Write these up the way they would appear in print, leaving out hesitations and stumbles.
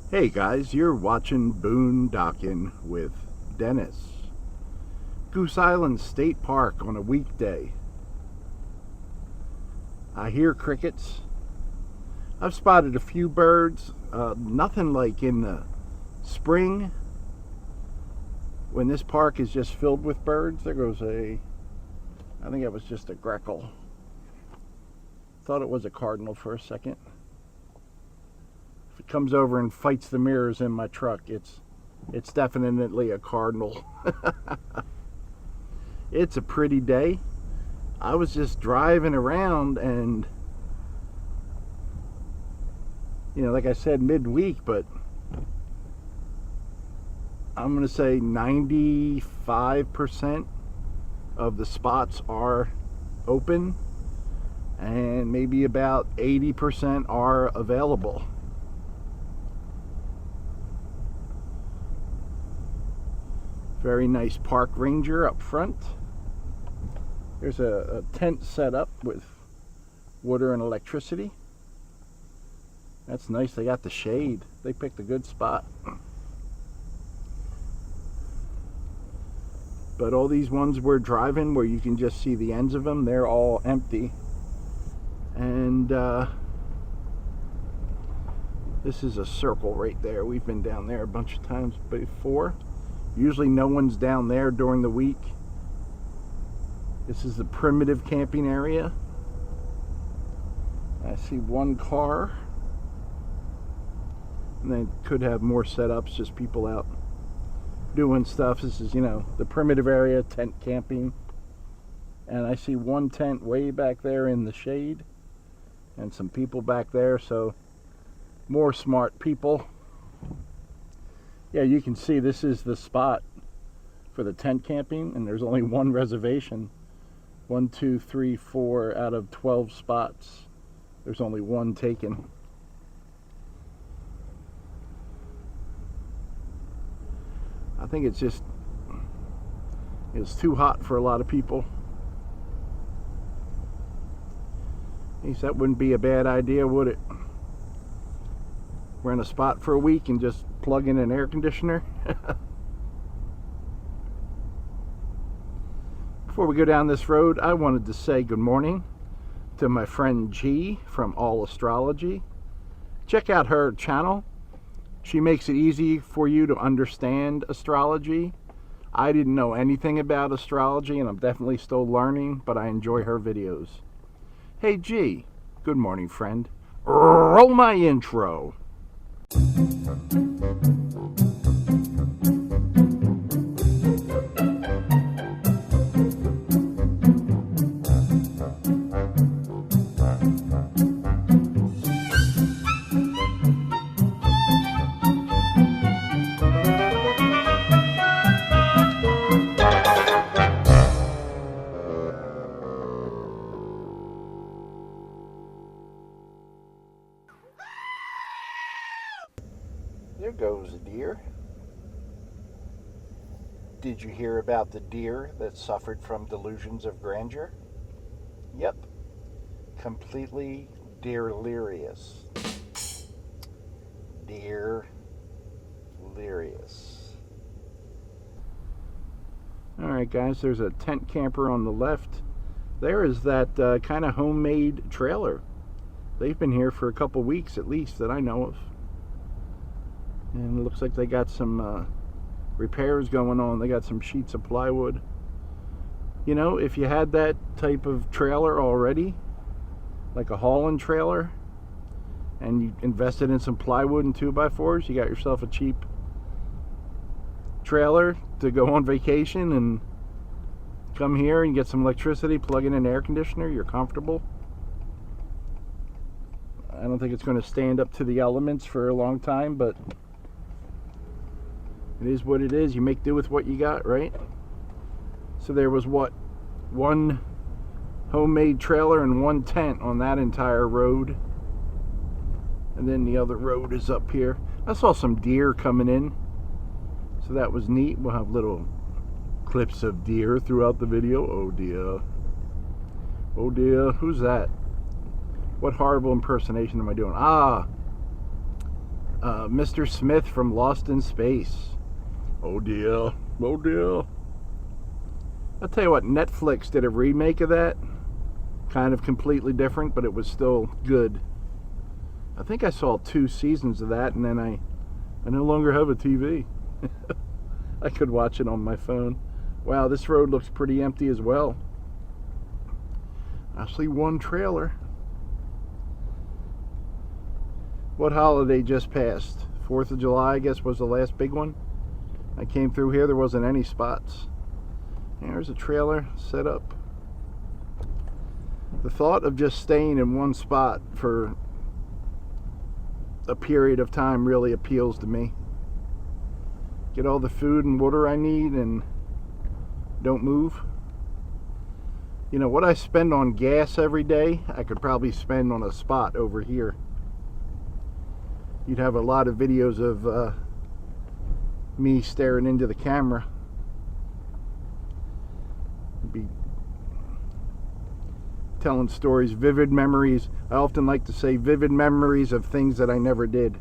Hey guys, you're watching Boondocking with Dennis. Goose Island State Park on a weekday. I hear crickets. I've spotted a few birds. Nothing like in the spring when this park is just filled with birds. There goes I think it was just a greckle. Thought it was a cardinal for a second. If it comes over and fights the mirrors in my truck, it's definitely a cardinal. It's a pretty day. I was just driving around and, like I said, midweek, but I'm going to say 95% of the spots are open and maybe about 80% are available. Very nice park ranger up front. There's a tent set up with water and electricity. That's nice. They got the shade. They picked a good spot. But all these ones we're driving where you can just see the ends of them, they're all empty. And this is a circle right there. We've been down there a bunch of times before. Usually no one's down there during the week. This is the primitive camping area. I see one car. And they could have more setups, just people out doing stuff. This is, the primitive area, tent camping. And I see one tent way back there in the shade. And some people back there, so more smart people. Yeah, you can see this is the spot for the tent camping, and there's only one reservation. 1, 2, 3, 4 out of 12 spots. There's only one taken. I think it's too hot for a lot of people. At least that wouldn't be a bad idea, would it? Rent a spot for a week and just plug in an air conditioner. Before we go down this road, I wanted to say good morning to my friend G from All Astrology. Check out her channel. She makes it easy for you to understand astrology. I didn't know anything about astrology, and I'm definitely still learning, but I enjoy her videos. Hey G, good morning, friend. Roll my intro. There goes a deer. Did you hear about the deer that suffered from delusions of grandeur? Yep. Completely delirious. Delirious. Alright guys, there's a tent camper on the left. There is that kind of homemade trailer. They've been here for a couple weeks at least that I know of. And it looks like they got some repairs going on. They got some sheets of plywood. If you had that type of trailer already, like a hauling trailer, and you invested in some plywood and 2x4s, you got yourself a cheap trailer to go on vacation and come here and get some electricity, plug in an air conditioner, you're comfortable. I don't think it's going to stand up to the elements for a long time, but it is what it is. You make do with what you got, right? So there was one homemade trailer and one tent on that entire road. And then the other road is up here. I saw some deer coming in, so that was neat. We'll have little clips of deer throughout the video. Oh dear. Oh dear. Who's that? What horrible impersonation am I doing? Mr. Smith from Lost in Space. Oh dear, oh dear. I'll tell you what, Netflix did a remake of that. Kind of completely different, but it was still good. I think I saw 2 seasons of that, and then I no longer have a TV. I could watch it on my phone. Wow, this road looks pretty empty as well. I see one trailer. What holiday just passed? 4th of July, I guess, was the last big one. I came through here, there wasn't any spots. There's a trailer set up. The thought of just staying in one spot for a period of time really appeals to me. Get all the food and water I need and don't move. You know, what I spend on gas every day, I could probably spend on a spot over here. You'd have a lot of videos of me staring into the camera. Be telling stories, vivid memories. I often like to say vivid memories of things that I never did.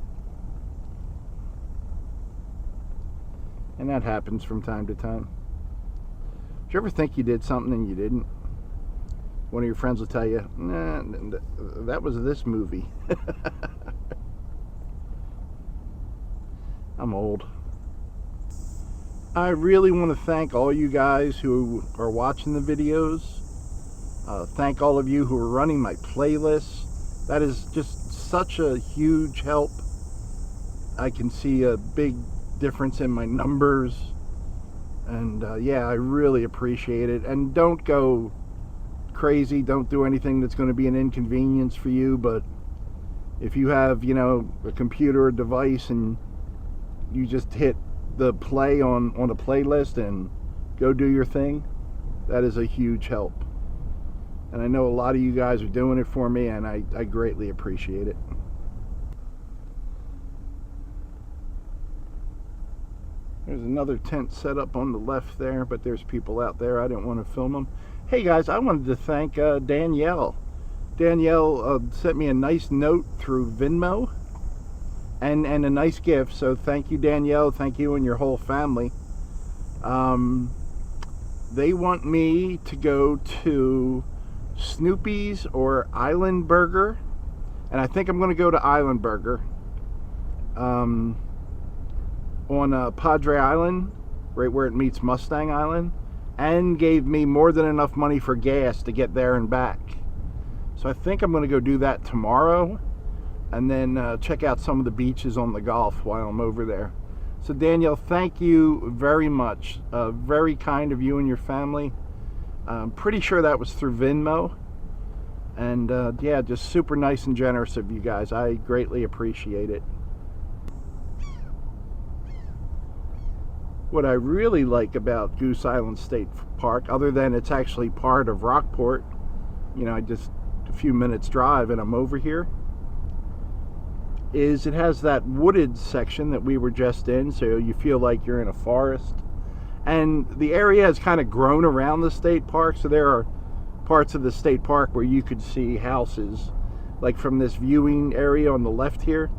And that happens from time to time. Did you ever think you did something and you didn't? One of your friends will tell you, nah, that was this movie. I'm old. I really want to thank all you guys who are watching the videos. Thank all of you who are running my playlists. That is just such a huge help. I can see a big difference in my numbers. And yeah, I really appreciate it. And don't go crazy. Don't do anything that's going to be an inconvenience for you. But if you have, you know, a computer or device and you just hit the play on a playlist and go do your thing, that is a huge help. And I know a lot of you guys are doing it for me, and I greatly appreciate it. There's another tent set up on the left there, but there's people out there. I didn't want to film them. Hey guys, I wanted to thank Danielle. Danielle sent me a nice note through Venmo and a nice gift. So thank you, Danielle. Thank you and your whole family. They want me to go to Snoopy's or Island Burger, and I think I'm going to go to Island Burger on Padre Island, right where it meets Mustang Island, and gave me more than enough money for gas to get there and back. So I think I'm going to go do that tomorrow, and then check out some of the beaches on the Gulf while I'm over there. So Danielle, thank you very much. Very kind of you and your family. I'm pretty sure that was through Venmo. And yeah, just super nice and generous of you guys. I greatly appreciate it. What I really like about Goose Island State Park, other than it's actually part of Rockport, you know, just a few minutes drive and I'm over here, is it has that wooded section that we were just in, so you feel like you're in a forest. And the area has kind of grown around the state park, so there are parts of the state park where you could see houses, like from this viewing area on the left here.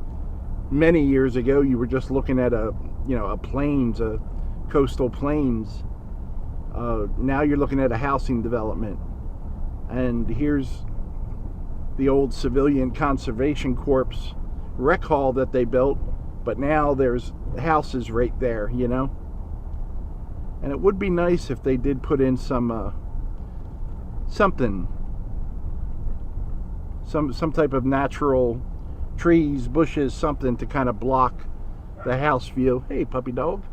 Many years ago, you were just looking at a plains, a coastal plains. Now you're looking at a housing development. And here's the old Civilian Conservation Corps rec hall that they built, but now there's houses right there, you know. And it would be nice if they did put in some type of natural trees, bushes, something to kind of block the house view. Hey, puppy dog.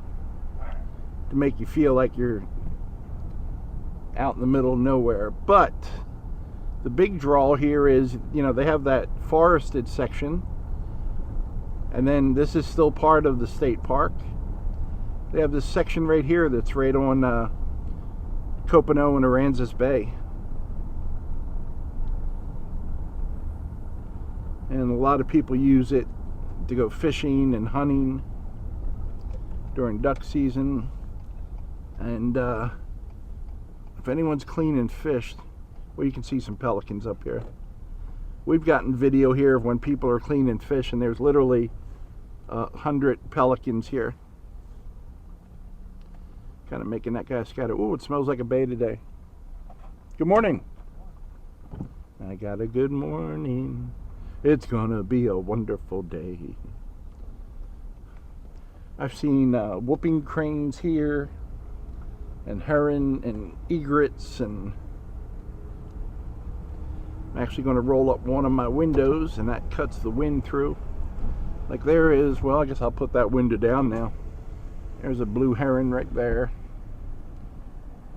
To make you feel like you're out in the middle of nowhere. But the big draw here is, you know, they have that forested section, and then this is still part of the state park. They have this section right here that's right on Copano and Aransas Bay. And a lot of people use it to go fishing and hunting during duck season. And if anyone's cleaning fish, well, you can see some pelicans up here. We've gotten video here of when people are cleaning fish, and there's literally 100 pelicans here. Kind of making that guy scatter. Ooh, it smells like a bay today. Good morning. I got a good morning. It's gonna be a wonderful day. I've seen whooping cranes here, and heron and egrets, and I'm actually going to roll up one of my windows, and that cuts the wind through. Like there is, well, I guess I'll put that window down now. There's a blue heron right there.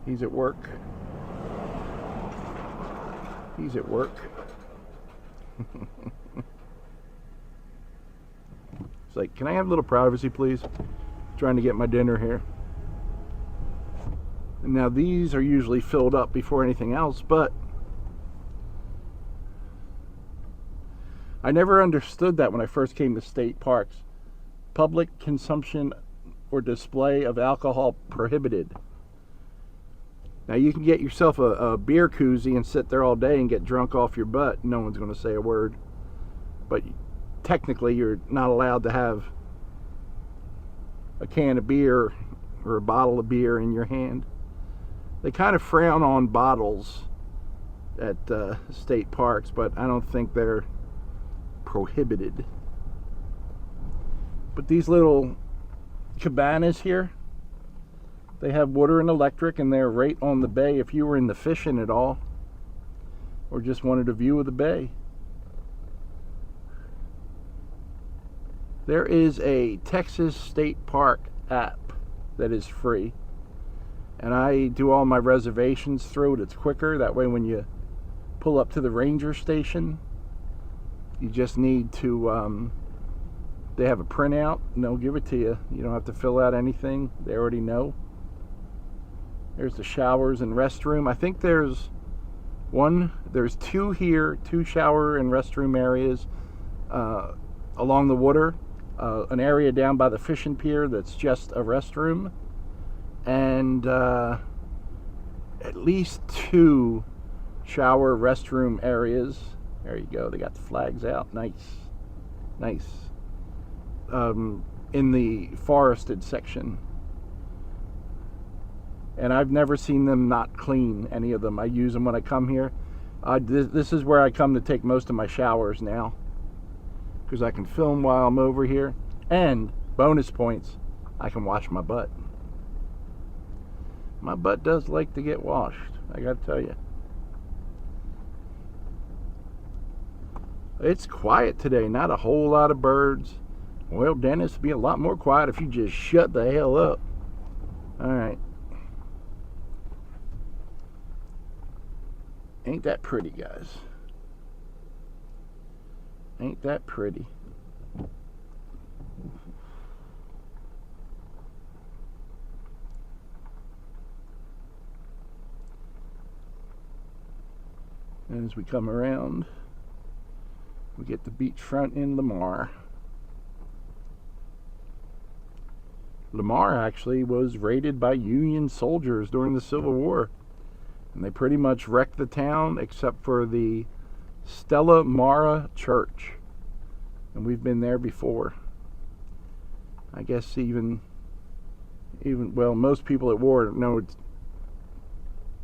He's at work. He's at work. It's like, can I have a little privacy, please? I'm trying to get my dinner here. And now these are usually filled up before anything else, but I never understood that when I first came to state parks. Public consumption or display of alcohol prohibited. Now you can get yourself a beer koozie and sit there all day and get drunk off your butt. No one's going to say a word. But technically you're not allowed to have a can of beer or a bottle of beer in your hand. They kind of frown on bottles at state parks, but I don't think they're prohibited. But these little cabanas here, they have water and electric, and they're right on the bay if you were into fishing at all or just wanted a view of the bay. There is a Texas State Park app that is free, and I do all my reservations through it. It's quicker. That way when you pull up to the ranger station, you just need to they have a printout and they'll give it to you. You don't have to fill out anything. They already know. There's the showers and restroom. I think there's two here, 2 shower and restroom areas along the water. An area down by the fishing pier that's just a restroom. And at least 2 shower restroom areas. There you go. They got the flags out. Nice. Nice. In the forested section. And I've never seen them not clean, any of them. I use them when I come here. This is where I come to take most of my showers now, because I can film while I'm over here. And bonus points, I can wash my butt. My butt does like to get washed, I gotta tell you. It's quiet today, not a whole lot of birds. Well, Dennis, it'd be a lot more quiet if you just shut the hell up. Alright. Ain't that pretty, guys? Ain't that pretty? And as we come around, we get the beachfront in Lamar. Lamar actually was raided by Union soldiers during the Civil War. And they pretty much wrecked the town except for the Stella Mara Church. And we've been there before. I guess even well, most people at war know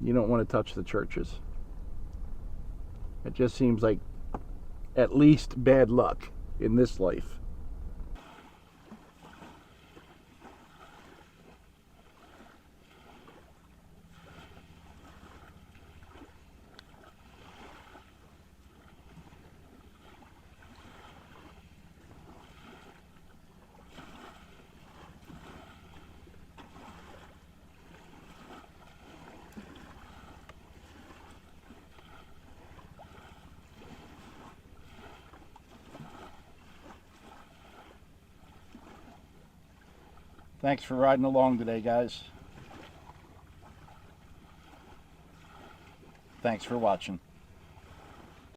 you don't want to touch the churches. It just seems like at least bad luck in this life. Thanks for riding along today, guys. Thanks for watching.